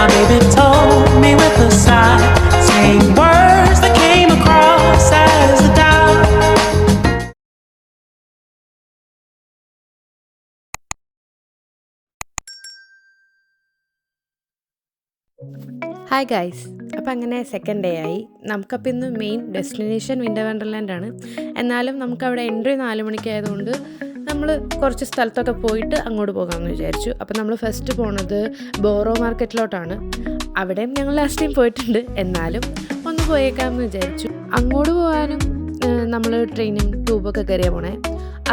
My baby told me with a sigh, saying words that came across as a doubt. Hi guys, അപ്പോൾ അങ്ങനെ second day ആയി. നമുക്കപ്പോൾ ഇന്ന് main destination winter വണ്ടർലാൻഡാണ്. എന്നാലും നമുക്കവിടെ entry 4 മണിക്കായതുകൊണ്ട് നമ്മൾ കുറച്ച് സ്ഥലത്തൊക്കെ പോയിട്ട് അങ്ങോട്ട് പോകാമെന്ന് വിചാരിച്ചു. അപ്പോൾ നമ്മൾ ഫസ്റ്റ് പോണത് ബോറോ മാർക്കറ്റിലോട്ടാണ്. അവിടെയും ഞങ്ങൾ ലാസ്റ്റ് ടൈം പോയിട്ടുണ്ട്, എന്നാലും ഒന്ന് പോയേക്കാമെന്ന് വിചാരിച്ചു. അങ്ങോട്ട് പോകാനും നമ്മൾ ട്രെയിനും ട്യൂബൊക്കെ കയറിയാണ് പോണേ.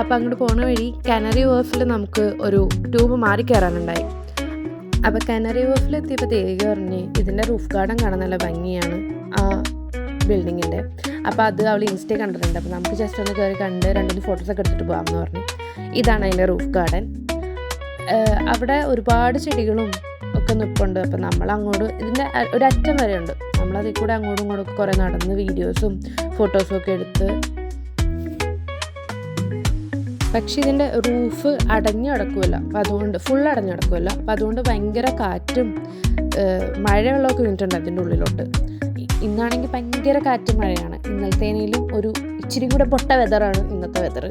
അപ്പോൾ അങ്ങോട്ട് പോണ വഴി കാനറി വേർഫിൽ നമുക്ക് ഒരു ട്യൂബ് മാറി കയറാനുണ്ടായി. അപ്പോൾ കാനറി വേർഫിലെത്തിയപ്പോൾ ദേവിക പറഞ്ഞ് ഇതിൻ്റെ റൂഫ് ഗാർഡൻ കാണാൻ നല്ല ഭംഗിയാണ് ആ ബിൽഡിങ്ങിൻ്റെ. അപ്പോൾ അത് അവൾ ഇൻസ്റ്റേ കണ്ടിട്ടുണ്ട്. അപ്പോൾ നമുക്ക് ജസ്റ്റ് ഒന്ന് കയറി കണ്ട് 2 ഫോട്ടോസൊക്കെ എടുത്തിട്ട് പോകാമെന്ന് പറഞ്ഞു. ഇതാണ് അതിൻ്റെ റൂഫ് ഗാർഡൻ. അവിടെ ഒരുപാട് ചെടികളും ഒക്കെ നിൽപ്പുണ്ട്. അപ്പോൾ നമ്മളങ്ങോട്ട് ഇതിൻ്റെ ഒരറ്റം വരെ ഉണ്ട്. നമ്മളതിൽ കൂടെ അങ്ങോട്ടും ഇങ്ങോട്ടും കുറേ നടന്ന് വീഡിയോസും ഫോട്ടോസും ഒക്കെ എടുത്ത്. പക്ഷേ ഇതിൻ്റെ റൂഫ് അടഞ്ഞു കിടക്കുമല്ല, അപ്പോൾ അതുകൊണ്ട് ഫുൾ അടഞ്ഞു കിടക്കുമല്ല. അപ്പോൾ അതുകൊണ്ട് ഭയങ്കര കാറ്റും മഴവെള്ളമൊക്കെ വീണിട്ടുണ്ട് അതിൻ്റെ ഉള്ളിലോട്ട്. ഇന്നാണെങ്കിൽ ഭയങ്കര കാറ്റും മഴയാണ്. ഇന്നലത്തേനേലും ഒരു ഇച്ചിരി കൂടെ പൊട്ട വെതറാണ് ഇന്നത്തെ വെതർ.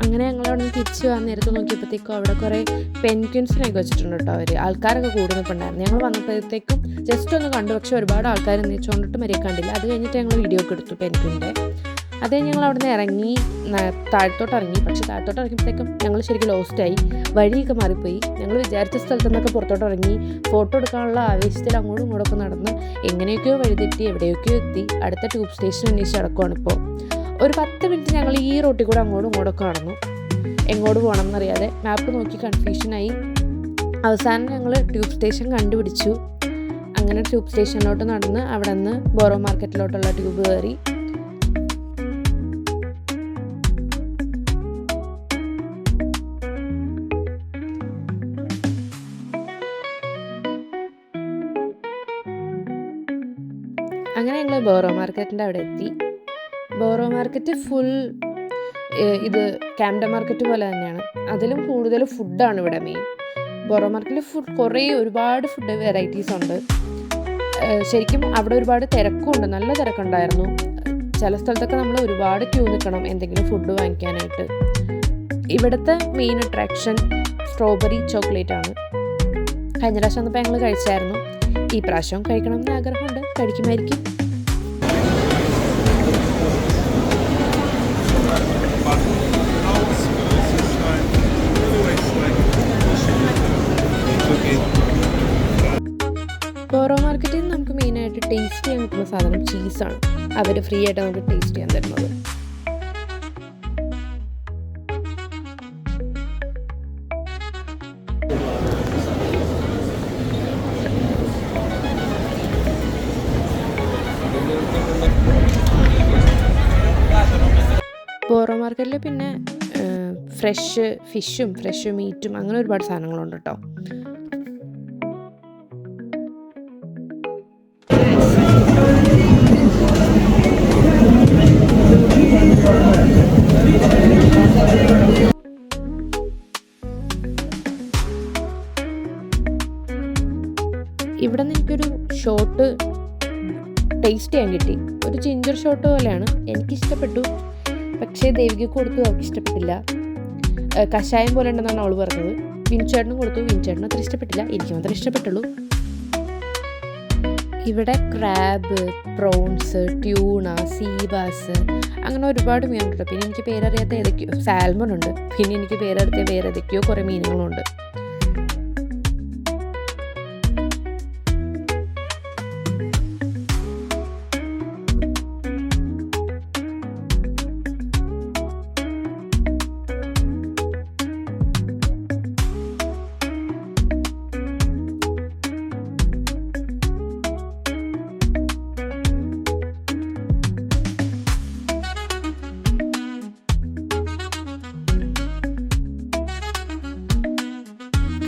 അങ്ങനെ ഞങ്ങളവിടെ നിന്ന് തിരിച്ച് വന്ന് നേരത്തെ നോക്കിയപ്പോഴത്തേക്കും അവിടെ കുറേ പെൻഗ്വിൻസിനെയൊക്കെ വെച്ചിട്ടുണ്ട് കേട്ടോ. ആൾക്കാരൊക്കെ കൂടുന്നിട്ടുണ്ടായിരുന്നു. ഞങ്ങൾ വന്നപ്പോഴത്തേക്കും ജസ്റ്റ് ഒന്ന് കണ്ടു, പക്ഷേ ഒരുപാട് ആൾക്കാർ നീച്ചുകൊണ്ടിട്ട് മര്യാദ കണ്ടില്ല. അത് കഴിഞ്ഞിട്ട് ഞങ്ങൾ വീഡിയോ ഒക്കെ എടുത്തു പെൻഗ്വിൻ്റെ. അതേ ഞങ്ങൾ അവിടെ നിന്ന് ഇറങ്ങി താഴത്തോട്ട് ഇറങ്ങി. പക്ഷേ താഴത്തോട്ട് ഇറങ്ങിയപ്പോഴത്തേക്കും ഞങ്ങൾ ശരിക്കും ലോസ്റ്റായി. വഴിയൊക്കെ മാറിപ്പോയി. ഞങ്ങൾ വിചാരിച്ച സ്ഥലത്തു നിന്നൊക്കെ പുറത്തോട്ട് ഇറങ്ങി ഫോട്ടോ എടുക്കാനുള്ള ആവേശത്തിൽ അങ്ങോട്ടും ഇങ്ങോട്ടൊക്കെ നടന്ന് എങ്ങനെയൊക്കെയോ വഴിതെറ്റി എവിടെയൊക്കെയോ എത്തി. അടുത്ത ട്യൂബ് സ്റ്റേഷൻ അന്വേഷിച്ച് നടക്കുവാണ് ഇപ്പോൾ. ഒരു 10 മിനിറ്റ് ഞങ്ങൾ ഈ റോട്ടിൽ കൂടെ അങ്ങോട്ടും ഇങ്ങോട്ടൊക്കെ നടന്നു. എങ്ങോട്ട് പോകണം എന്നറിയാതെ മാപ്പ് നോക്കി കൺഫ്യൂഷനായി. അവസാനം ഞങ്ങൾ ട്യൂബ് സ്റ്റേഷൻ കണ്ടുപിടിച്ചു. അങ്ങനെ ട്യൂബ് സ്റ്റേഷനിലോട്ട് നടന്ന് അവിടെ നിന്ന് ബോറോ മാർക്കറ്റിലോട്ടുള്ള ട്യൂബ് കയറി. അങ്ങനെ ഞങ്ങൾ ബോറോ മാർക്കറ്റിൻ്റെ അവിടെ എത്തി. ബോറോ മാർക്കറ്റ് ഫുൾ ഇത് ക്യാംഡ മാർക്കറ്റ് പോലെ തന്നെയാണ്. അതിലും കൂടുതൽ ഫുഡാണ് ഇവിടെ മെയിൻ. ബോറോ മാർക്കറ്റിൽ ഒരുപാട് ഫുഡ് വെറൈറ്റീസ് ഉണ്ട്. ശരിക്കും അവിടെ ഒരുപാട് തിരക്കുണ്ട്, നല്ല തിരക്കുണ്ടായിരുന്നു. ചില സ്ഥലത്തൊക്കെ നമ്മൾ ഒരുപാട് ക്യൂ നിൽക്കണം എന്തെങ്കിലും ഫുഡ് വാങ്ങിക്കാനായിട്ട്. ഇവിടുത്തെ മെയിൻ അട്രാക്ഷൻ സ്ട്രോബെറി ചോക്ലേറ്റ് ആണ്. കഴിഞ്ഞ പ്രാവശ്യം വന്നപ്പോൾ ഞങ്ങൾ കഴിച്ചായിരുന്നു. ഈ പ്രാവശ്യം കഴിക്കണമെന്ന് ആഗ്രഹമുണ്ട്, കഴിക്കുമായിരിക്കും. ബോറോ മാർക്കറ്റിൽ നമുക്ക് മെയിനായിട്ട് ടേസ്റ്റ് ചെയ്യാൻ കിട്ടുന്ന സാധനം ചീസാണ്. അവർ ഫ്രീ ആയിട്ട് നമുക്ക് ടേസ്റ്റ് ചെയ്യാൻ തരുന്നത്. ബോറോ മാർക്കറ്റിൽ പിന്നെ ഫ്രഷ് ഫിഷും ഫ്രഷ് മീറ്റും അങ്ങനെ ഒരുപാട് സാധനങ്ങളുണ്ട് കേട്ടോ. ഇവിടെ നിന്ന് എനിക്കൊരു ഷോട്ട് ടേസ്റ്റ് ചെയ്യാൻ കിട്ടി. ഒരു ജിഞ്ചർ ഷോട്ട് പോലെയാണ്. എനിക്കിഷ്ടപ്പെട്ടു, പക്ഷേ ദേവികയ്ക്ക് കൊടുത്തു, അവൾക്ക് ഇഷ്ടപ്പെട്ടില്ല. കഷായം പോലെ ഉണ്ടെന്നാണ് അവൾ പറഞ്ഞത്. വിൻചേട്ടനും കൊടുത്തു, വിൻചേട്ടനും അത്ര ഇഷ്ടപ്പെട്ടില്ല, എനിക്ക് മാത്രമേ ഇഷ്ടപ്പെട്ടുള്ളൂ. ഇവിടെ ക്രാബ്, പ്രോൺസ്, ട്യൂണ, സീബാസ് അങ്ങനെ ഒരുപാട് മീനുണ്ട്. പിന്നെ എനിക്ക് പേരറിയാത്ത ഏതൊക്കെയോ സാൽമൺ ഉണ്ട്. പിന്നെ എനിക്ക് പേരറിയാത്ത വേറെ ഏതൊക്കെയോ കുറേ മീനുകളുണ്ട്.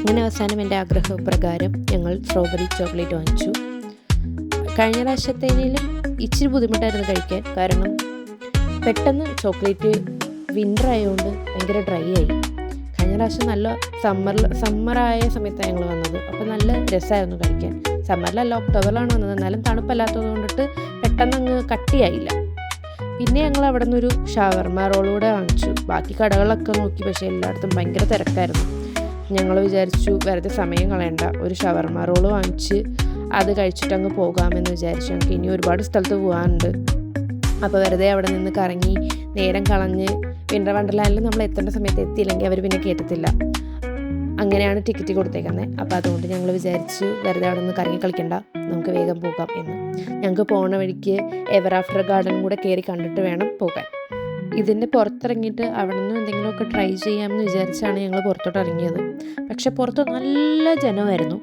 അങ്ങനെ അവസാനം എൻ്റെ ആഗ്രഹപ്രകാരം ഞങ്ങൾ സ്ട്രോബെറി ചോക്ലേറ്റ് വാങ്ങിച്ചു. കഴിഞ്ഞ പ്രാവശ്യത്തേലും ഇച്ചിരി ബുദ്ധിമുട്ടായിരുന്നു കഴിക്കാൻ. കാരണം പെട്ടെന്ന് ചോക്ലേറ്റ് വിൻ്റർ ആയതുകൊണ്ട് ഭയങ്കര ഡ്രൈ ആയി. കഴിഞ്ഞ പ്രാവശ്യം നല്ല സമ്മറായ സമയത്താണ് ഞങ്ങൾ വന്നത്. അപ്പോൾ നല്ല രസമായിരുന്നു കഴിക്കാൻ. സമ്മറിലല്ല, ഒക്ടോബറിലാണ് വന്നത്. എന്നാലും തണുപ്പല്ലാത്തത് കൊണ്ടിട്ട് പെട്ടെന്ന് അങ്ങ് കട്ടിയായില്ല. പിന്നെ ഞങ്ങൾ അവിടെ നിന്നൊരു ഷവർമ റോളൂടെ വാങ്ങിച്ചു. ബാക്കി കടകളൊക്കെ നോക്കി, പക്ഷേ എല്ലായിടത്തും ഭയങ്കര തിരക്കായിരുന്നു. ഞങ്ങൾ വിചാരിച്ചു വെറുതെ സമയം കളയണ്ട, ഒരു ഷവർമ റോള് വാങ്ങിച്ച് അത് കഴിച്ചിട്ട് അങ്ങ് പോകാമെന്ന് വിചാരിച്ചു. ഞങ്ങൾക്ക് ഇനി ഒരുപാട് സ്ഥലത്ത് പോകാനുണ്ട്. അപ്പോൾ വെറുതെ അവിടെ നിന്ന് കറങ്ങി നേരം കളഞ്ഞ് വിൻ്റർ വണ്ടർലാൻഡിൽ നമ്മൾ എത്തേണ്ട സമയത്ത് എത്തിയില്ലെങ്കിൽ അവർ പിന്നെ കേട്ടത്തില്ല. അങ്ങനെയാണ് ടിക്കറ്റ് കൊടുത്തേക്കുന്നത്. അപ്പോൾ അതുകൊണ്ട് ഞങ്ങൾ വിചാരിച്ചു വെറുതെ അവിടെ നിന്ന് കറങ്ങി കളിക്കണ്ട, നമുക്ക് വേഗം പോകാം എന്ന്. ഞങ്ങൾക്ക് പോകുന്ന വഴിക്ക് എവർ ആഫ്റ്റർ ഗാർഡൻ കൂടെ കയറി കണ്ടിട്ട് വേണം പോകാൻ. ഇതിൻ്റെ പുറത്തിറങ്ങിയിട്ട് അവിടെ നിന്ന് എന്തെങ്കിലുമൊക്കെ ട്രൈ ചെയ്യാമെന്ന് വിചാരിച്ചാണ് ഞങ്ങൾ പുറത്തോട്ട് ഇറങ്ങിയത്. പക്ഷെ പുറത്ത് നല്ല ജനമായിരുന്നു.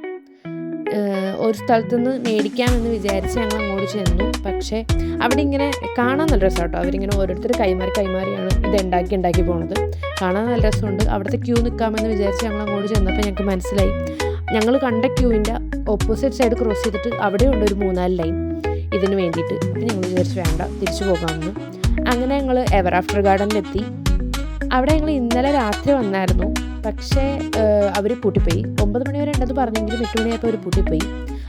ഒരു സ്ഥലത്തു നിന്ന് മേടിക്കാമെന്ന് വിചാരിച്ച് ഞങ്ങൾ അങ്ങോട്ട് ചെന്നു. പക്ഷേ അവിടെ ഇങ്ങനെ കാണാൻ നല്ല രസം കേട്ടോ. അവരിങ്ങനെ ഓരോരുത്തർ കൈമാറിയാണ് ഇത് ഉണ്ടാക്കി പോണത്. കാണാൻ നല്ല രസമുണ്ട്. അവിടുത്തെ ക്യൂ നിൽക്കാമെന്ന് വിചാരിച്ച് ഞങ്ങൾ അങ്ങോട്ട് ചെന്നപ്പോൾ ഞങ്ങൾക്ക് മനസ്സിലായി, ഞങ്ങൾ കണ്ട ക്യൂവിൻ്റെ ഓപ്പോസിറ്റ് സൈഡ് ക്രോസ് ചെയ്തിട്ട് അവിടെയുണ്ട് ഒരു 3-4 ലൈൻ ഇതിന് വേണ്ടിയിട്ട്. അപ്പോൾ ഞങ്ങൾ വിചാരിച്ച് വേണ്ട, തിരിച്ചു പോകാമെന്ന്. അങ്ങനെ ഞങ്ങൾ എവർ ആഫ്റ്റർ ഗാർഡനിലെത്തി. അവിടെ ഞങ്ങൾ ഇന്നലെ രാത്രി വന്നായിരുന്നു. പക്ഷേ അവർ പൂട്ടിപ്പോയി. 9 മണി വരെ ഉണ്ടെന്ന് പറഞ്ഞെങ്കിലും 8 മണിയായപ്പോൾ അവർ പൂട്ടിപ്പോയി.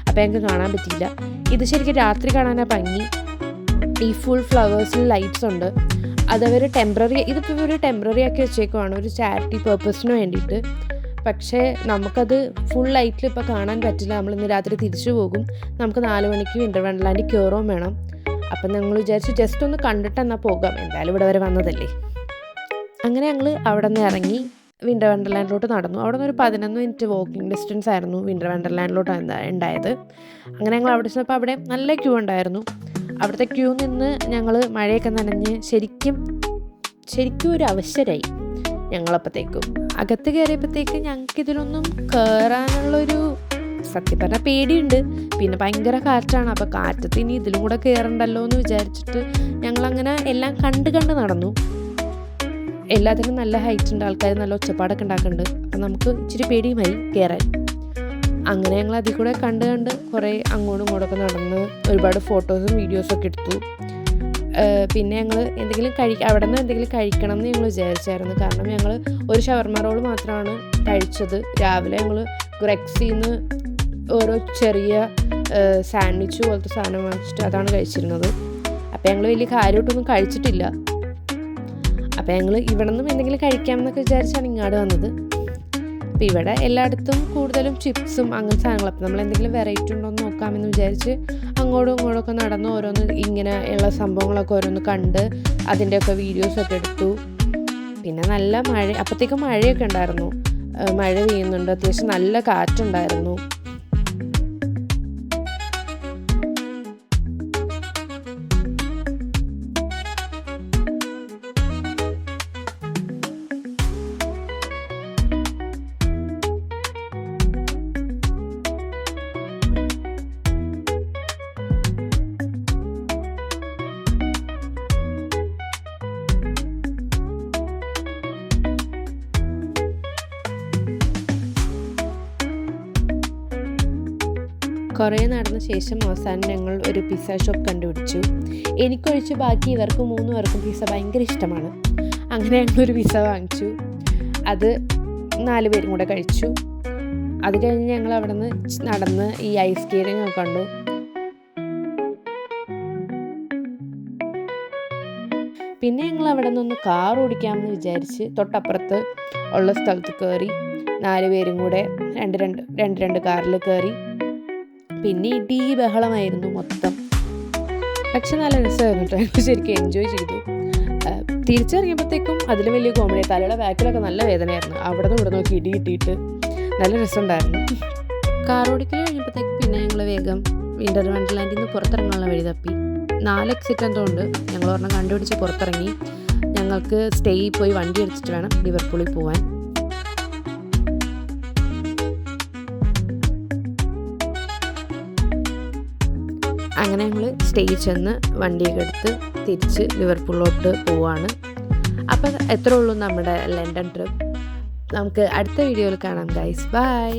അപ്പോൾ ഞങ്ങൾക്ക് കാണാൻ പറ്റിയില്ല. ഇത് ശരിക്കും രാത്രി കാണാനാണ് ഭംഗി. ഈ ഫുൾ ഫ്ലവേഴ്സിൽ ലൈറ്റ്സ് ഉണ്ട്. അതവർ ഇതിപ്പോൾ ഇവർ ടെമ്പററി ആക്കി വെച്ചേക്കുവാണ്, ഒരു ചാരിറ്റി പർപ്പസിന് വേണ്ടിയിട്ട്. പക്ഷേ നമുക്കത് ഫുൾ ലൈറ്റിൽ ഇപ്പോൾ കാണാൻ പറ്റില്ല. നമ്മളിന്ന് രാത്രി തിരിച്ചു പോകും. നമുക്ക് 4 മണിക്ക് വിൻ്റർ വണ്ടർലാൻഡിൽ കയറുകയും വേണം. അപ്പം ഞങ്ങൾ വിചാരിച്ചു ജസ്റ്റ് ഒന്ന് കണ്ടിട്ട് എന്നാൽ പോകാം, എന്തായാലും ഇവിടെ വരെ വന്നതല്ലേ. അങ്ങനെ ഞങ്ങൾ അവിടെ നിന്ന് ഇറങ്ങി വിൻ്റർ വണ്ടർലാൻഡിലോട്ട് നടന്നു. അവിടെ നിന്ന് ഒരു 11 മിനിറ്റ് വാക്കിംഗ് ഡിസ്റ്റൻസ് ആയിരുന്നു വിൻ്റർ വണ്ടർലാൻഡിലോട്ട് ഉണ്ടായത്. അങ്ങനെ ഞങ്ങൾ അവിടെ ചെന്നപ്പോൾ അവിടെ നല്ല ക്യൂ ഉണ്ടായിരുന്നു. അവിടുത്തെ ക്യൂ നിന്ന് ഞങ്ങൾ മഴയൊക്കെ നനഞ്ഞ് ശരിക്കും ഒരു അവശരായി. ഞങ്ങളപ്പോഴത്തേക്കും അകത്ത് കയറിയപ്പോഴത്തേക്ക് ഞങ്ങൾക്കിതിലൊന്നും കയറാനുള്ളൊരു സത്യം പറഞ്ഞാൽ പേടിയുണ്ട്. പിന്നെ ഭയങ്കര കാറ്റാണ്. അപ്പോൾ കാറ്റത്ത് ഇനി ഇതിലും കൂടെ കയറണ്ടല്ലോ എന്ന് വിചാരിച്ചിട്ട് ഞങ്ങളങ്ങനെ എല്ലാം കണ്ട് നടന്നു. എല്ലാത്തിനും നല്ല ഹൈറ്റ് ഉണ്ട്, ആൾക്കാർ നല്ല ഒച്ചപ്പാടൊക്കെ ഉണ്ടാക്കുന്നുണ്ട്. അപ്പം നമുക്ക് ഇച്ചിരി പേടിയുമായി കയറാൻ. അങ്ങനെ ഞങ്ങൾ അതിൽ കൂടെ കണ്ട് കുറേ അങ്ങോട്ടും ഇങ്ങോട്ടൊക്കെ നടന്ന് ഒരുപാട് ഫോട്ടോസും വീഡിയോസും ഒക്കെ എടുത്തു. പിന്നെ ഞങ്ങൾ അവിടെ നിന്ന് എന്തെങ്കിലും കഴിക്കണം എന്ന് ഞങ്ങൾ വിചാരിച്ചായിരുന്നു. കാരണം ഞങ്ങൾ ഒരു ഷവർമ റോള് മാത്രമാണ് കഴിച്ചത്. രാവിലെ ഞങ്ങൾ ഗ്രെക്സിന്ന് ഓരോ ചെറിയ സാൻഡ്വിച്ച് പോലത്തെ സാധനം വാങ്ങിച്ചിട്ട് അതാണ് കഴിച്ചിരുന്നത്. അപ്പോൾ ഞങ്ങൾ വലിയ കാര്യമായിട്ടൊന്നും കഴിച്ചിട്ടില്ല. അപ്പോൾ ഞങ്ങൾ ഇവിടെ നിന്നും എന്തെങ്കിലും കഴിക്കാമെന്നൊക്കെ വിചാരിച്ചാണ് ഇങ്ങോട്ട് വന്നത്. അപ്പോൾ ഇവിടെ എല്ലായിടത്തും കൂടുതലും ചിപ്സും അങ്ങനത്തെ സാധനങ്ങൾ. അപ്പോൾ നമ്മൾ എന്തെങ്കിലും വെറൈറ്റി ഉണ്ടോ എന്ന് നോക്കാമെന്ന് വിചാരിച്ച് അങ്ങോട്ടും ഇങ്ങോട്ടൊക്കെ നടന്ന് ഓരോന്ന് ഇങ്ങനെയുള്ള സംഭവങ്ങളൊക്കെ ഓരോന്ന് കണ്ട് അതിൻ്റെയൊക്കെ വീഡിയോസൊക്കെ എടുത്തു. പിന്നെ നല്ല അപ്പോഴത്തേക്കും മഴയൊക്കെ ഉണ്ടായിരുന്നു. മഴ പെയ്യുന്നുണ്ട്, അത്യാവശ്യം നല്ല കാറ്റുണ്ടായിരുന്നു. കുറേ നടന്ന ശേഷം അവസാനം ഞങ്ങൾ ഒരു പിസ്സ ഷോപ്പ് കണ്ടുപിടിച്ചു. എനിക്കൊഴിച്ച് ബാക്കി ഇവർക്ക് 3 പേർക്കും പിസ്സ ഭയങ്കര ഇഷ്ടമാണ്. അങ്ങനെ ഞങ്ങളൊരു പിസ്സ വാങ്ങിച്ചു. അത് 4 പേരും കൂടെ കഴിച്ചു. അത് കഴിഞ്ഞ് ഞങ്ങൾ അവിടെ നിന്ന് നടന്ന് ഈ ഐസ് സ്കേറ്റിംഗ് ഒക്കെ കണ്ടു. പിന്നെ ഞങ്ങൾ അവിടെ നിന്നൊന്ന് കാർ ഓടിക്കാമെന്ന് വിചാരിച്ച് തൊട്ടപ്പുറത്ത് ഉള്ള സ്ഥലത്ത് കയറി 4 പേരും കൂടെ രണ്ട് കാറിൽ കയറി. പിന്നെ ഇടി ബഹളമായിരുന്നു മൊത്തം. പക്ഷെ നല്ല രസമായിരുന്നു കേട്ടോ. ഞങ്ങൾ ശരിക്കും എൻജോയ് ചെയ്തു. തിരിച്ചറിയുമ്പോഴത്തേക്കും അതിൽ വലിയ കോമഡി. തലയുടെ ബാക്കിലൊക്കെ നല്ല വേദനയായിരുന്നു. അവിടെ നിന്ന് ഇവിടെ നോക്കി ഇടി കിട്ടിയിട്ട് നല്ല രസമുണ്ടായിരുന്നു. കാർ ഓടിക്കൽ കഴിഞ്ഞപ്പോഴത്തേക്കും പിന്നെ ഞങ്ങൾ വേഗം വിൻ്റർ വണ്ടർലാൻഡിൽ നിന്ന് പുറത്തിറങ്ങാനുള്ള വഴി തപ്പി. 4 എക്സിറ്റ് എന്തോ ഉണ്ട്. ഞങ്ങൾ ഒരെണ്ണം കണ്ടുപിടിച്ച് പുറത്തിറങ്ങി. ഞങ്ങൾക്ക് സ്റ്റേയിൽ പോയി വണ്ടി അടിച്ചിട്ട് വേണം ലിവർപൂളിൽ പോവാൻ. അങ്ങനെ ഞങ്ങൾ സ്റ്റേയിൽ ചെന്ന് വണ്ടിയൊക്കെ എടുത്ത് തിരിച്ച് ലിവർപൂളിലോട്ട് പോവാണ്. അപ്പോൾ എത്രയേ ഉള്ളൂ നമ്മുടെ ലണ്ടൻ ട്രിപ്പ്. നമുക്ക് അടുത്ത വീഡിയോയിൽ കാണാം ഗൈസ്. ബൈ.